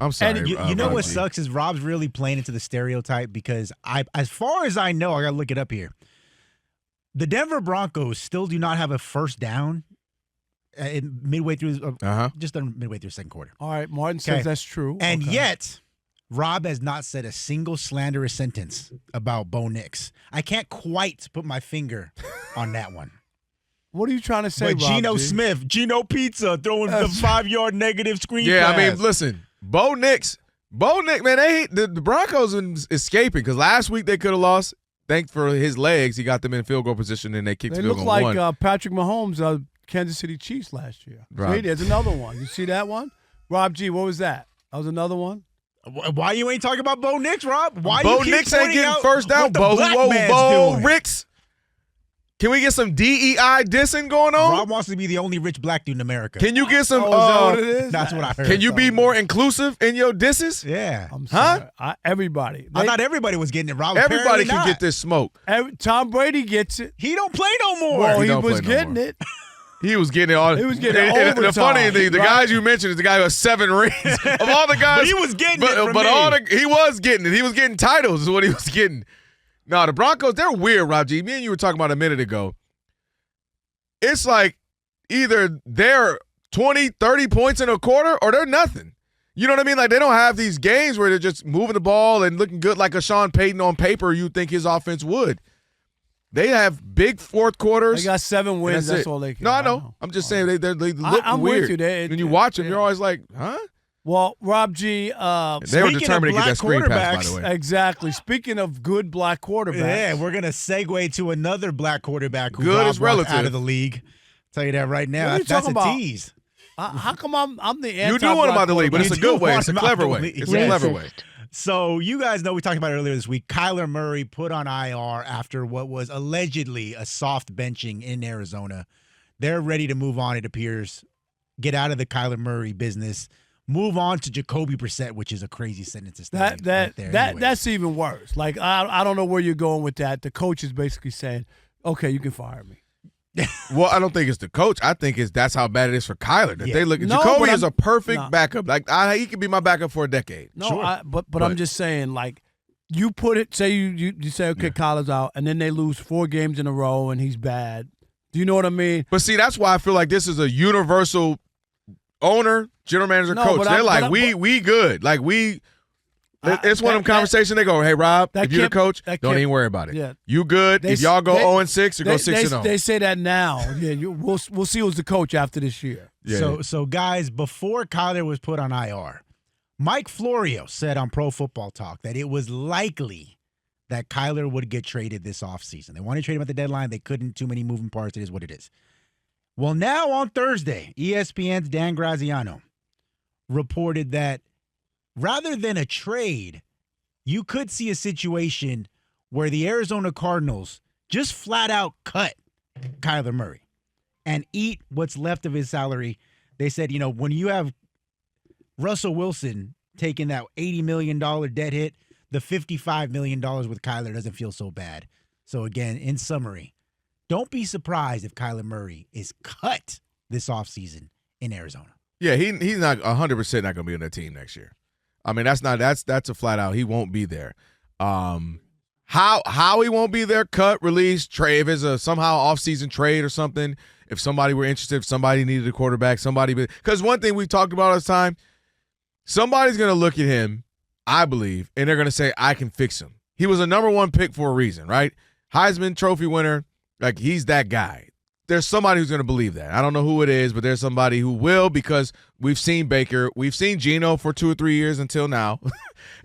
I'm sorry. And you know what sucks is Rob's really playing into the stereotype because as far as I know, I got to look it up here. The Denver Broncos still do not have a first down midway through, just midway through the second quarter. All right, Martin says that's true. And yet, Rob has not said a single slanderous sentence about Bo Nix. I can't quite put my finger on that one. What are you trying to say, Rob? Geno Smith, Geno Pizza, throwing the 5-yard negative screen pass. I mean, listen, Bo Nix, man, the Broncos are escaping because last week they could have lost. Thanks for his legs, he got them in field goal position and they kicked the field goal. They look like Patrick Mahomes, Kansas City Chiefs last year. Right. See, there's another one. You see that one? Rob G, what was that? That was another one? Why you ain't talking about Bo Nix, Rob? Why Bo you keep Nix ain't getting first down. Bo Ricks. Can we get some DEI dissing going on? Rob wants to be the only rich black dude in America. Can you get some? Is that what it is? That's what I heard. Can you be more inclusive in your disses? Yeah. I'm sorry. Everybody. I thought everybody was getting it, Rob. Everybody can get this smoke. Tom Brady gets it. He don't play no more. Well, he was getting it. He was getting it all. He was getting it overtime. The funny thing, the guys you mentioned is the guy who has 7 rings. Of all the guys. But he was getting it from me. He was getting it. He was getting titles is what he was getting. No, the Broncos, they're weird, Rob G. Me and you were talking about a minute ago. It's like either they're 20, 30 points in a quarter or they're nothing. You know what I mean? Like they don't have these games where they're just moving the ball and looking good like a Sean Payton on paper you'd think his offense would. They have big fourth quarters. They got 7 wins. That's all they can. No, I know. I'm just saying they look I'm weird. with you. When you watch them, you're always like, huh? Well, Rob G. They were determined to get that screen pass, by the way. Exactly. Speaking of good black quarterbacks. Yeah, we're going to segue to another black quarterback who good is relative. Out of the league. Tell you that right now. That's a tease. How come I'm the anti-black You do want him out of the league, but it's a good way. It's a clever way. It's a clever way. So you guys know we talked about it earlier this week. Kyler Murray put on IR after what was allegedly a soft benching in Arizona. They're ready to move on, it appears. Get out of the Kyler Murray business. Move on to Jacoby Brissett, which is a crazy sentence to say. That's even worse. Like I don't know where you're going with that. The coach is basically saying, "Okay, you can fire me." Well, I don't think it's the coach. I think that's how bad it is for Kyler. That they look at Jacoby is a perfect backup. Like he could be my backup for a decade. No, sure. but I'm just saying, like you put it. Say you say, okay, Kyler's out, and then they lose 4 games in a row, and he's bad. Do you know what I mean? But see, that's why I feel like this is a universal owner, general manager, coach. They're like, we good. Like it's one of them conversations. They go, hey, Rob, if you're the coach, don't even worry about it. Yeah. You good. If y'all go 0-6, you go 6-0. They say that now. Yeah, we'll see who's the coach after this year. Yeah. So guys, before Kyler was put on IR, Mike Florio said on Pro Football Talk that it was likely that Kyler would get traded this offseason. They wanted to trade him at the deadline. They couldn't. Too many moving parts. It is what it is. Well, now on Thursday, ESPN's Dan Graziano reported that rather than a trade, you could see a situation where the Arizona Cardinals just flat out cut Kyler Murray and eat what's left of his salary. They said, when you have Russell Wilson taking that $80 million debt hit, the $55 million with Kyler doesn't feel so bad. So again, in summary, don't be surprised if Kyler Murray is cut this offseason in Arizona. Yeah, he's not 100% not going to be on that team next year. I mean, that's a flat out. He won't be there. How he won't be there? Cut, release, trade. If it's a somehow off-season trade or something. If somebody were interested, if somebody needed a quarterback, because one thing we talked about all the time, somebody's going to look at him, I believe, and they're going to say, I can fix him. He was a number 1 pick for a reason, right? Heisman Trophy winner, like he's that guy. There's somebody who's going to believe that. I don't know who it is, but there's somebody who will, because we've seen Baker. We've seen Geno for 2 or 3 years until now,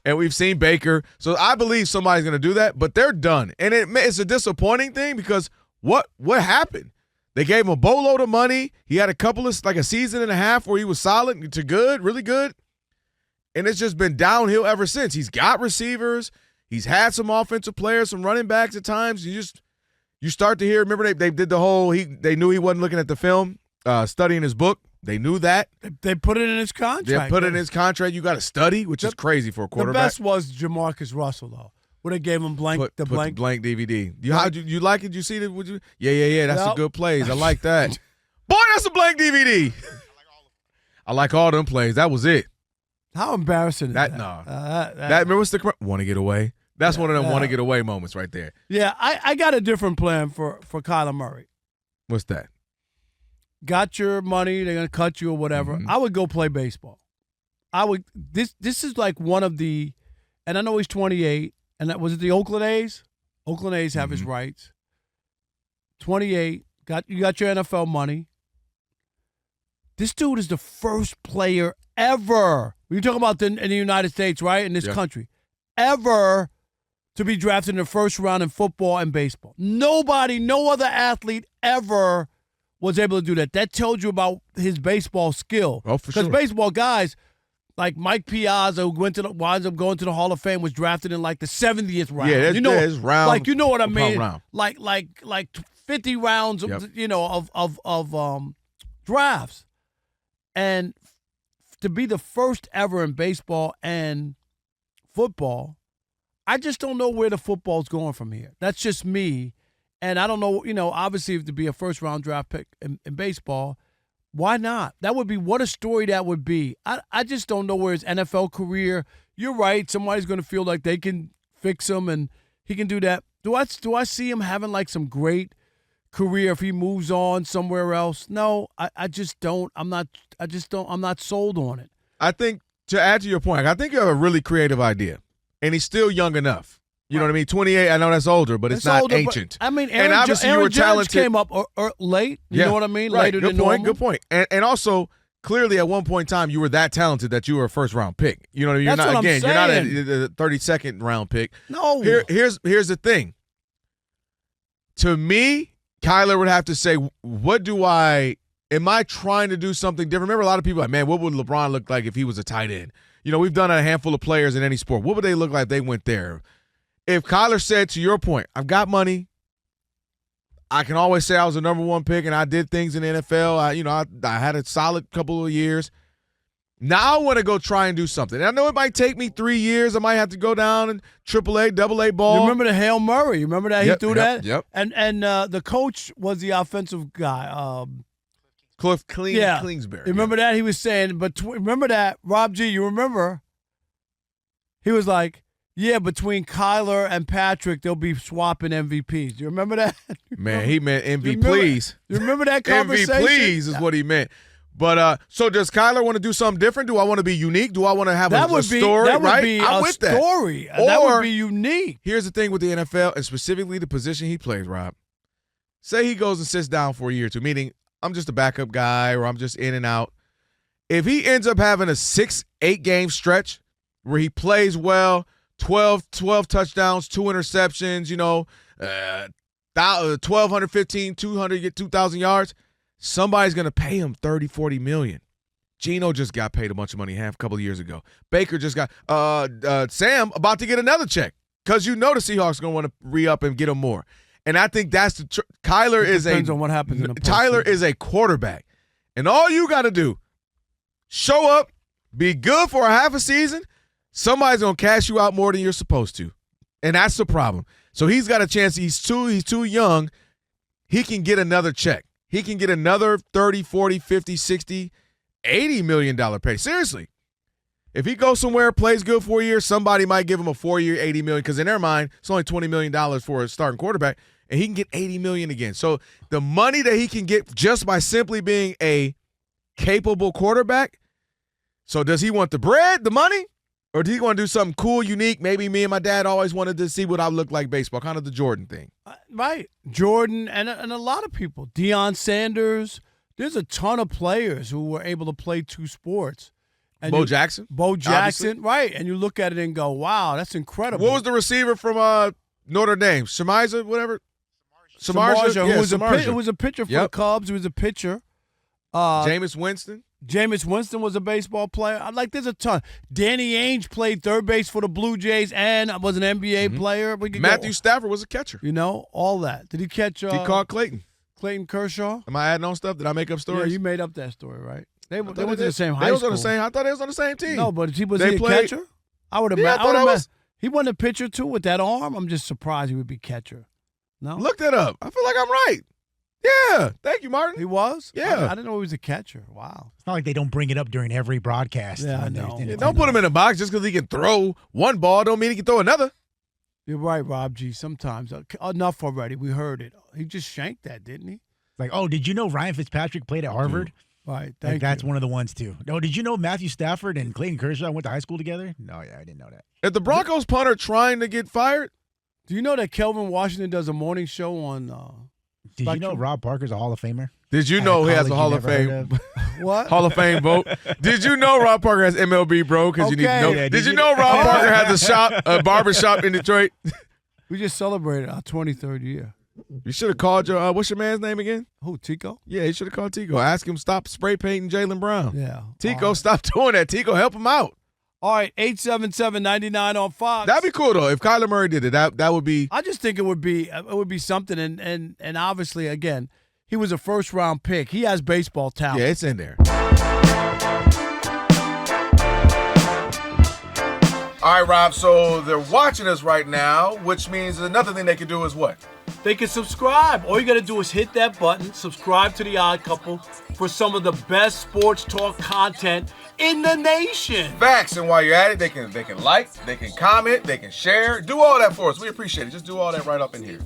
and we've seen Baker. So I believe somebody's going to do that, but they're done. And it's a disappointing thing because what happened? They gave him a boatload of money. He had a season and a half where he was solid to good, really good, and it's just been downhill ever since. He's got receivers. He's had some offensive players, some running backs at times. You start to hear, remember they did the whole, they knew he wasn't looking at the film, studying his book. They knew that. They put it in his contract. They put it in his contract. You got to study, which is crazy for a quarterback. The best was Jamarcus Russell, though, where they gave him the blank DVD. You like it? You see it? Would you? Yeah. That's a good plays. I like that. Boy, that's a blank DVD. I like all them plays. That was it. How embarrassing is that? That remember what's the want to get away? That's one of them want to get away moments right there. Yeah, I got a different plan for Kyler Murray. What's that? Got your money, they're gonna cut you or whatever. I would go play baseball. I would. This is like one of the, and I know he's 28, and that was it. The Oakland A's. Oakland A's have his rights. 28. You got your NFL money. This dude is the first player ever. We're talking about in the United States, right? In this country, ever to be drafted in the first round in football and baseball. Nobody, no other athlete ever was able to do that. That tells you about his baseball skill. Oh, for sure. Because baseball guys like Mike Piazza, who winds up going to the Hall of Fame, was drafted in like the 70th round. Yeah, it's round. Like, you know what I mean? Round. Like 50 rounds of drafts. And to be the first ever in baseball and football, I just don't know where the football's going from here. That's just me. And I don't know, obviously to be a first-round draft pick in baseball, why not? That would be, what a story that would be. I just don't know where his NFL career, you're right, somebody's going to feel like they can fix him and he can do that. Do I see him having like some great career if he moves on somewhere else? No, I just don't. I'm not sold on it. I think, to add to your point, I think you have a really creative idea. And he's still young enough. You know what I mean? 28, I know that's older, but it's not older, ancient. I mean, and obviously you were talented. Came up late. You know what I mean? Later than normal. Good point. And also, clearly at one point in time, you were that talented that you were a first-round pick. You know what I mean? That's what I'm saying. You're not a 32nd round pick. No. Here's the thing. To me, Kyler would have to say, am I trying to do something different? Remember, a lot of people are like, man, what would LeBron look like if he was a tight end? We've done a handful of players in any sport. What would they look like if they went there? If Kyler said, to your point, I've got money, I can always say I was a number one pick and I did things in the NFL. I had a solid couple of years. Now I want to go try and do something. And I know it might take me 3 years. I might have to go down and AAA, AA ball. You remember the Hail Murray? You remember that he threw that? Yep. And the coach was the offensive guy. Cliff Kingsbury. You remember that? He was saying, remember that, Rob G, you remember? He was like, yeah, between Kyler and Patrick, they'll be swapping MVPs. Do you remember that? Man, he meant MVP, please. You remember that conversation? MVP, please, is what he meant. But so does Kyler want to do something different? Do I want to be unique? Do I want to have a story? That would right? be I'm a with story. That. That would be unique. Here's the thing with the NFL, and specifically the position he plays, Rob. Say he goes and sits down for a year or two, meaning I'm just a backup guy or I'm just in and out. If he ends up having a 6-8 game stretch where he plays well, 12 touchdowns, 2 interceptions, 1,215, 200, get 2,000 yards, somebody's going to pay him $30-40 million. Geno just got paid a bunch of money a couple of years ago. Baker just got Sam about to get another check because the Seahawks are going to want to re-up and get him more. And I think that's Kyler depends on what happens in the Tyler is a quarterback. And all you got to do, show up, be good for a half a season, somebody's going to cash you out more than you're supposed to. And that's the problem. So he's got a chance. He's too young. He can get another check. He can get another 30, 40, 50, 60, $80 million pay. Seriously. If he goes somewhere, plays good for a year, somebody might give him a 4-year, $80 million, because in their mind, it's only $20 million for a starting quarterback, and he can get $80 million again. So the money that he can get just by simply being a capable quarterback, so does he want the bread, the money, or does he want to do something cool, unique? Maybe me and my dad always wanted to see what I look like baseball, kind of the Jordan thing. Right. Jordan and a lot of people. Deion Sanders. There's a ton of players who were able to play two sports. And Bo Jackson, obviously. Right. And you look at it and go, wow, that's incredible. What was the receiver from Notre Dame? Shemiza, whatever? Samardzija, who was a pitcher for the Cubs. He was a pitcher. Jameis Winston. Jameis Winston was a baseball player. There's a ton. Danny Ainge played third base for the Blue Jays and was an NBA player. Matthew Stafford was a catcher. All that. Did he catch? He caught Clayton. Clayton Kershaw. Am I adding on stuff? Did I make up stories? Yeah, you made up that story, right? They went to the same high school. I thought they was on the same team. No, but was he a catcher? I would have. He wasn't a pitcher too with that arm. I'm just surprised he would be catcher. No, look that up. I feel like I'm right. Yeah. Thank you, Martin. He was? Yeah. I didn't know he was a catcher. Wow. It's not like they don't bring it up during every broadcast. Yeah, I when they're know. in Yeah, it. don't put him in a box just because he can throw one ball. Don't mean he can throw another. You're right, Rob G. Sometimes. Enough already. We heard it. He just shanked that, didn't he? Like, oh, did you know Ryan Fitzpatrick played at Harvard? Right. Like, Thank that's you. one of the ones, too. No, did you know Matthew Stafford and Clayton Kershaw went to high school together? No, yeah, I didn't know that. Is the Broncos punter trying to get fired? Do you know that Kelvin Washington does a morning show on Did you know Spectrum? Rob Parker's a Hall of Famer? Did you At know a he has a college Hall you of never Fame? heard What? Hall of Fame vote. Did you know Rob Parker has MLB, bro? Because you need to Okay. know. Yeah, did you know Rob Parker has a barber shop in Detroit? We just celebrated our 23rd year. You should have called your what's your man's name again? Who, Tico? Yeah, you should have called Tico. Ask him stop spray painting Jaylen Brown. Yeah. Tico, stop doing that. Tico, help him out. All right, 877-99 on Fox. That'd be cool though. If Kyler Murray did it, that would be. I just think it would be something, and obviously, again, he was a first-round pick. He has baseball talent. Yeah, it's in there. All right, Rob. So they're watching us right now, which means another thing they can do is what? They can subscribe. All you got to do is hit that button, subscribe to The Odd Couple for some of the best sports talk content in the nation. Facts. And while you're at it, they can like, they can comment, they can share, do all that for us. We appreciate it. Just do all that right up in here.